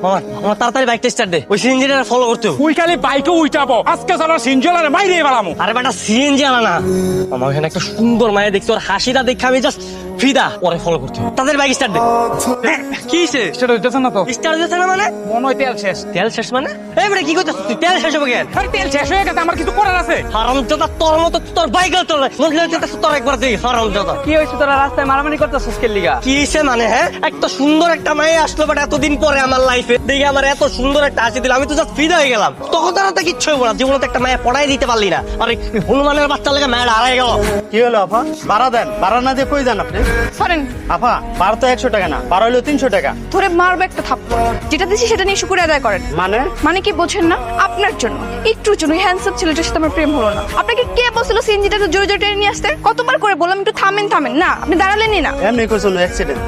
মামা আমার তাড়াতাড়ি বাইকটা স্টার্ট দে, ওই সিএনজি টা ফলো করতে হবে। ওই খালি বাইকে উইটাবো, আজকে সারা সিনজলারে মাইরে বেড়ামু। আরে বেটা সিএনজি আনা না, আমার এখানে একটা সুন্দর মায়া দেখতে, ওর হাসিটা দেখে আমি জাস্ট ফিদা, পরে ফলো করতে হবে। তাদের বাইক স্টার্ট দে। কি সেটা হইতেছে না তো, স্টার্ট দিতে না মানে? মনে হয় তেল শেষ। তেল শেষ মানে? এই বেটা কি করছিস তুই? তেল শেষ হবে কেন? আরে তেল শেষ হয়ে গেছে, আমার কিছু করার আছে। হারামজাদা তোর মতো তোর বাইক চলে মনে হচ্ছে তোর একবার দেখি। হারামজাদা কি হয়েছে তোরা রাস্তায় মারামারি করতেছিস কে লিগা? কি হইছে মানে? হ্যাঁ একটা সুন্দর একটা মেয়ে আসলো বাট এতদিন পরে আমার লাইফে দেখে আমার এত সুন্দর একটা হাসি দিল, আমি তো জাস্ট ফিদা হয়ে গেলাম। তখন তারা তো কিচ্ছু হইব না, জীবনে তো একটা মেয়ে পড়াই দিতে পারলি না। আরে হনুমানের বাচ্চা লেগে মেয়েটা হারাই গেল। কি হলো আপা? ভাড়া দেন, ভাড়া না দিয়ে কই যান আপনি? সরেন, আপা ভাড়া তো 100 টাকা না, ভাড়া হলো 300 টাকা। ধরে মারবে একটা থাপ্পড়। যেটা দিছি সেটা নিয়ে শুকুর আদায় করেন। মানে কি বোঝেন না? আপনার জন্য, একটুর জন্য হ্যান্ডসাম ছেলেটার সাথে আমার প্রেম হলো না। আপনাকে কে বলছিল সিএনজিটা জোরে জোরে টেনে নিয়ে আসতে? কতবার করে বললাম একটু থামেন থামেন, না আপনি দাঁড়ালেনই না। এমনি কইছিল অ্যাক্সিডেন্ট।